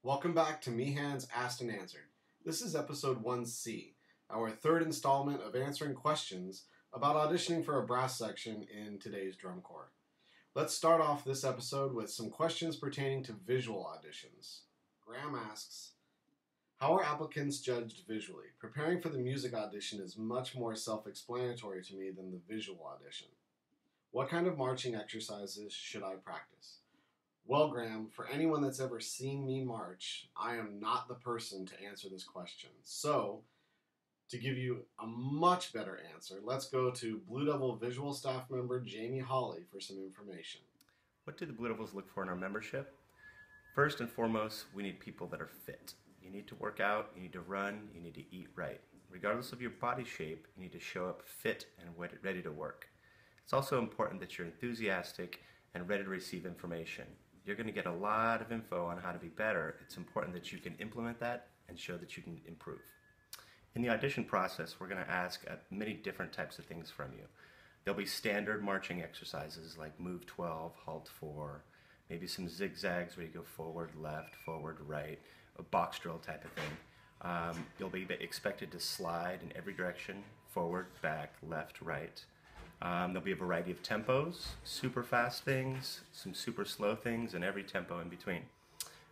Welcome back to Meehan's Asked and Answered. This is episode 1C, our third installment of answering questions about auditioning for a brass section in today's drum corps. Let's start off this episode with some questions pertaining to visual auditions. Graham asks, how are applicants judged visually? Preparing for the music audition is much more self-explanatory to me than the visual audition. What kind of marching exercises should I practice? Well, Graham, for anyone that's ever seen me march, I am not the person to answer this question. So, to give you a much better answer, let's go to Blue Devil visual staff member Jamie Hawley for some information. What do the Blue Devils look for in our membership? First and foremost, we need people that are fit. You need to work out, you need to run, you need to eat right. Regardless of your body shape, you need to show up fit and ready to work. It's also important that you're enthusiastic and ready to receive information. You're going to get a lot of info on how to be better. It's important that you can implement that and show that you can improve. In the audition process, we're going to ask many different types of things from you. There'll be standard marching exercises like move 12, halt 4, maybe some zigzags where you go forward, left, forward, right, a box drill type of thing. You'll be expected to slide in every direction, forward, back, left, right. There'll be a variety of tempos, super fast things, some super slow things, and every tempo in between.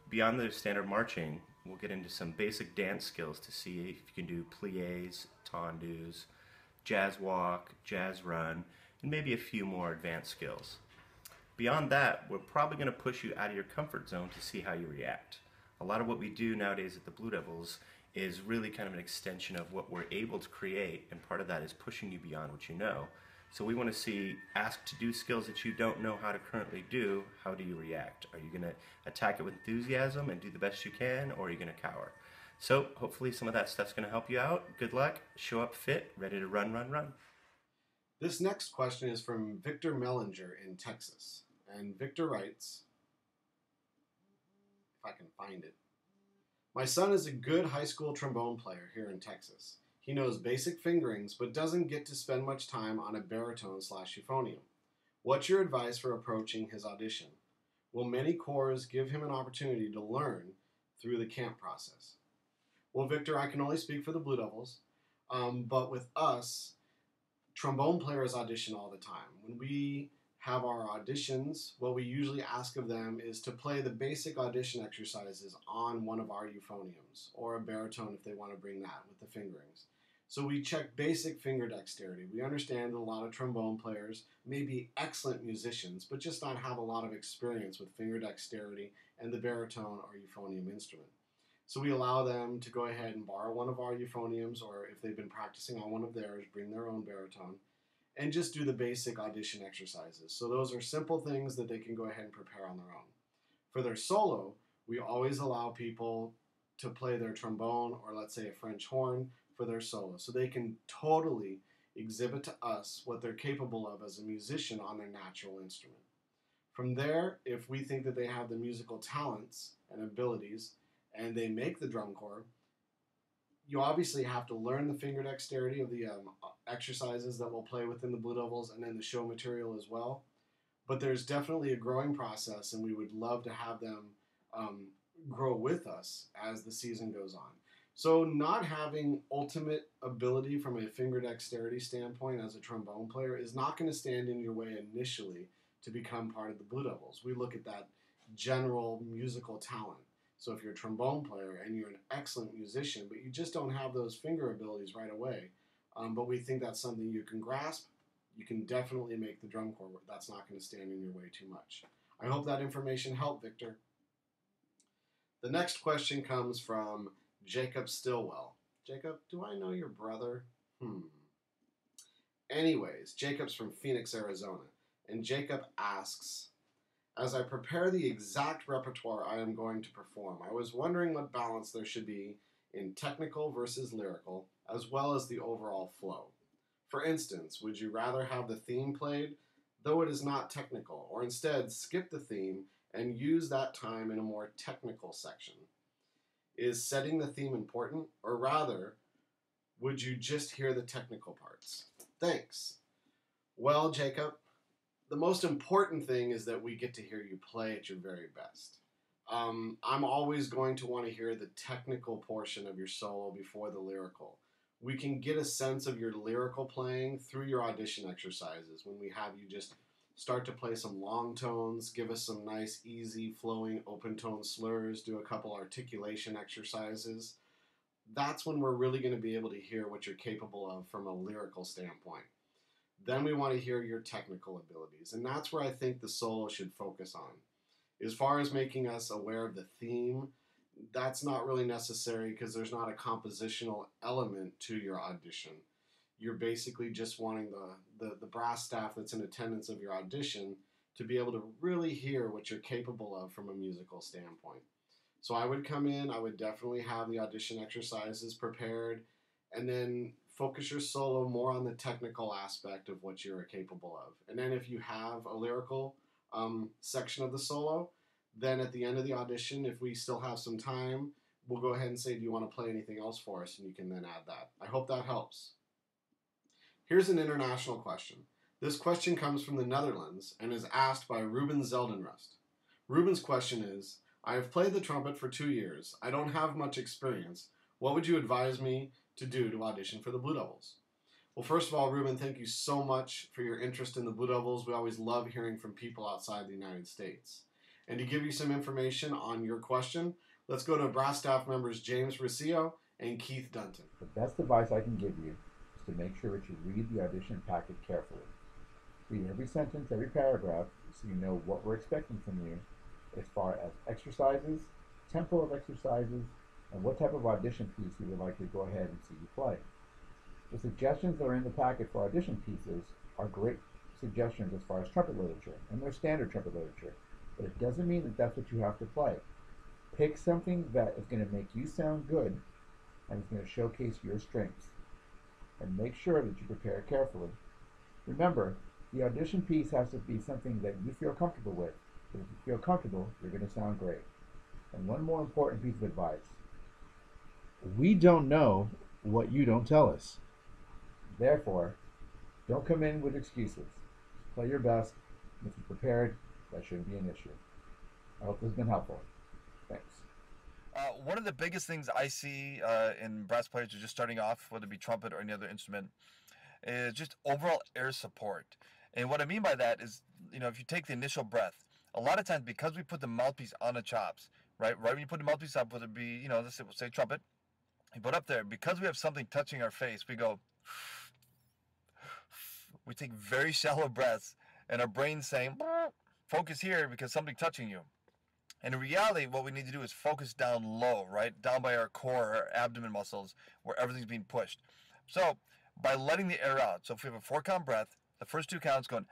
Beyond the standard marching, we'll get into some basic dance skills to see if you can do pliés, tendus, jazz walk, jazz run, and maybe a few more advanced skills. Beyond that, we're probably going to push you out of your comfort zone to see how you react. A lot of what we do nowadays at the Blue Devils is really kind of an extension of what we're able to create, and part of that is pushing you beyond what you know. So we want to see, asked to do skills that you don't know how to currently do, how do you react? Are you going to attack it with enthusiasm and do the best you can, or are you going to cower? So hopefully some of that stuff's going to help you out. Good luck, show up fit, ready to run, run, run. This next question is from Victor Mellinger in Texas. And Victor writes, if I can find it, my son is a good high school trombone player here in Texas. He knows basic fingerings, but doesn't get to spend much time on a baritone/euphonium. What's your advice for approaching his audition? Will many corps give him an opportunity to learn through the camp process? Well, Victor, I can only speak for the Blue Devils, but with us, trombone players audition all the time. When we have our auditions, what we usually ask of them is to play the basic audition exercises on one of our euphoniums, or a baritone if they want to bring that with the fingerings. So we check basic finger dexterity. We understand that a lot of trombone players may be excellent musicians, but just not have a lot of experience with finger dexterity and the baritone or euphonium instrument. So we allow them to go ahead and borrow one of our euphoniums, or if they've been practicing on one of theirs, bring their own baritone, and just do the basic audition exercises. So those are simple things that they can go ahead and prepare on their own. For their solo, we always allow people to play their trombone, or let's say a French horn, for their solo, so they can totally exhibit to us what they're capable of as a musician on their natural instrument. From there, if we think that they have the musical talents and abilities, and they make the drum corps, you obviously have to learn the finger dexterity of the exercises that we'll play within the Blue Devils, and then the show material as well. But there's definitely a growing process, and we would love to have them grow with us as the season goes on. So not having ultimate ability from a finger dexterity standpoint as a trombone player is not going to stand in your way initially to become part of the Blue Devils. We look at that general musical talent. So if you're a trombone player and you're an excellent musician, but you just don't have those finger abilities right away, but we think that's something you can grasp, you can definitely make the drum corps work. That's not going to stand in your way too much. I hope that information helped, Victor. The next question comes from Jacob Stillwell. Jacob, do I know your brother? Anyways, Jacob's from Phoenix, Arizona. And Jacob asks, as I prepare the exact repertoire I am going to perform, I was wondering what balance there should be in technical versus lyrical, as well as the overall flow. For instance, would you rather have the theme played, though it is not technical, or instead skip the theme and use that time in a more technical section? Is setting the theme important, or rather, would you just hear the technical parts? Thanks. Well, Jacob, the most important thing is that we get to hear you play at your very best. I'm always going to want to hear the technical portion of your solo before the lyrical. We can get a sense of your lyrical playing through your audition exercises when we have you just start to play some long tones, give us some nice, easy, flowing open tone slurs, do a couple articulation exercises. That's when we're really going to be able to hear what you're capable of from a lyrical standpoint. Then we want to hear your technical abilities, and that's where I think the solo should focus on. As far as making us aware of the theme, that's not really necessary because there's not a compositional element to your audition. You're basically just wanting the brass staff that's in attendance of your audition to be able to really hear what you're capable of from a musical standpoint. So I would come in, I would definitely have the audition exercises prepared, and then focus your solo more on the technical aspect of what you're capable of. And then if you have a lyrical section of the solo, then at the end of the audition, if we still have some time, we'll go ahead and say, do you want to play anything else for us? And you can then add that. I hope that helps. Here's an international question. This question comes from the Netherlands and is asked by Ruben Zeldenrust. Ruben's question is, I have played the trumpet for 2 years. I don't have much experience. What would you advise me to do to audition for the Blue Devils? Well, first of all, Ruben, thank you so much for your interest in the Blue Devils. We always love hearing from people outside the United States. And to give you some information on your question, let's go to brass staff members James Rosillo and Keith Dunton. The best advice I can give you is to make sure that you read the audition packet carefully. Read every sentence, every paragraph, so you know what we're expecting from you as far as exercises, tempo of exercises, and what type of audition piece we would like to go ahead and see you play. The suggestions that are in the packet for audition pieces are great suggestions as far as trumpet literature, and they're standard trumpet literature, but it doesn't mean that that's what you have to play. Pick something that is going to make you sound good and is going to showcase your strengths, and make sure that you prepare carefully. Remember, the audition piece has to be something that you feel comfortable with. If you feel comfortable, you're going to sound great. And one more important piece of advice. We don't know what you don't tell us. Therefore, don't come in with excuses. Play your best. If you're prepared, that shouldn't be an issue. I hope this has been helpful. Thanks. One of the biggest things I see in brass players who are just starting off, whether it be trumpet or any other instrument, is just overall air support. And what I mean by that is, if you take the initial breath, a lot of times because we put the mouthpiece on the chops, right when you put the mouthpiece up, whether it be, let's say trumpet, you put up there, because we have something touching our face, we go, we take very shallow breaths, and our brain's saying, focus here because something touching you. And in reality, what we need to do is focus down low, right? Down by our core, our abdomen muscles, where everything's being pushed. So by letting the air out, so if we have a 4-count breath, the first 2 counts going,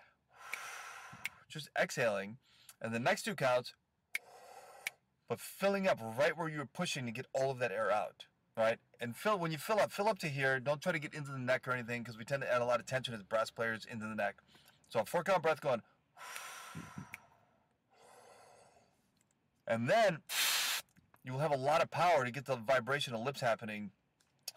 just exhaling, and the next 2 counts, but filling up right where you're pushing to get all of that air out, right? And when you fill up to here. Don't try to get into the neck or anything, because we tend to add a lot of tension as brass players into the neck. So a 4-count breath going, and then you will have a lot of power to get the vibration of lips happening.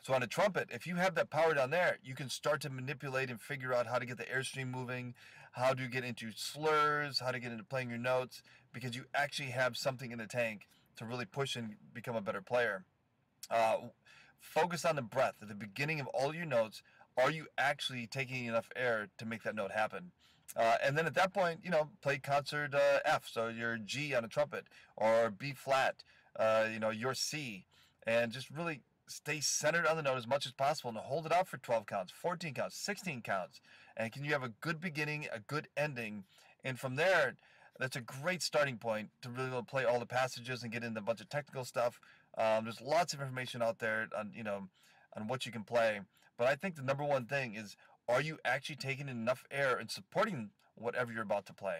So on a trumpet, if you have that power down there, you can start to manipulate and figure out how to get the airstream moving, how to get into slurs, how to get into playing your notes, because you actually have something in the tank to really push and become a better player. Focus on the breath. At the beginning of all your notes, are you actually taking enough air to make that note happen? And then at that point, play concert F, so your G on a trumpet, or B flat, your C, and just really stay centered on the note as much as possible and hold it out for 12 counts, 14 counts, 16 counts. And can you have a good beginning, a good ending? And from there, that's a great starting point to really play all the passages and get into a bunch of technical stuff. There's lots of information out there on what you can play. But I think the number one thing is, are you actually taking enough air and supporting whatever you're about to play?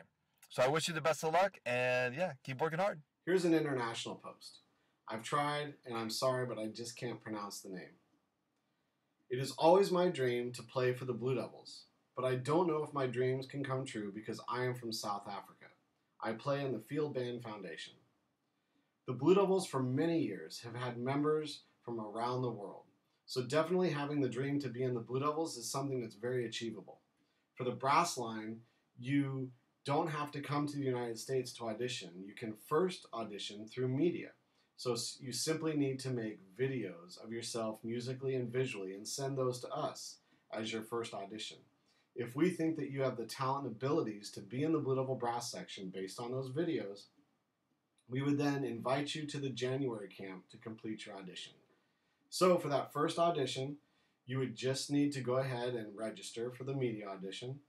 So I wish you the best of luck, and keep working hard. Here's an international post. I've tried, and I'm sorry, but I just can't pronounce the name. It is always my dream to play for the Blue Devils, but I don't know if my dreams can come true because I am from South Africa. I play in the Field Band Foundation. The Blue Devils for many years have had members from around the world, so definitely having the dream to be in the Blue Devils is something that's very achievable. For the brass line, you don't have to come to the United States to audition. You can first audition through media. So you simply need to make videos of yourself musically and visually and send those to us as your first audition. If we think that you have the talent and abilities to be in the Blue Devil Brass section based on those videos, we would then invite you to the January camp to complete your audition. So for that first audition, you would just need to go ahead and register for the media audition,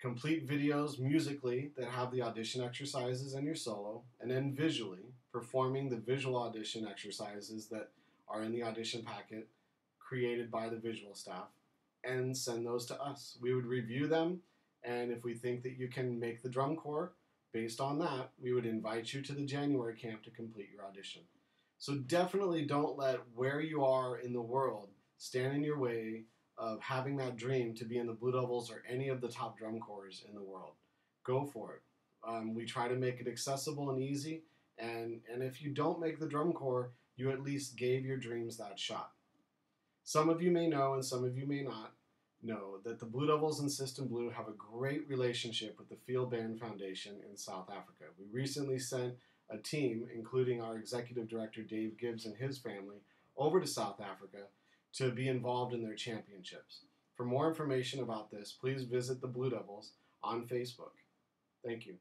complete videos musically that have the audition exercises and your solo, and then visually performing the visual audition exercises that are in the audition packet created by the visual staff, and send those to us. We would review them, and if we think that you can make the drum corps, based on that, we would invite you to the January camp to complete your audition. So definitely don't let where you are in the world stand in your way of having that dream to be in the Blue Devils or any of the top drum corps in the world. Go for it. We try to make it accessible and easy, and if you don't make the drum corps, you at least gave your dreams that shot. Some of you may know, and some of you may not know, that the Blue Devils and System Blue have a great relationship with the Field Band Foundation in South Africa. We recently sent a team, including our executive director Dave Gibbs and his family, over to South Africa to be involved in their championships. For more information about this, please visit the Blue Devils on Facebook. Thank you.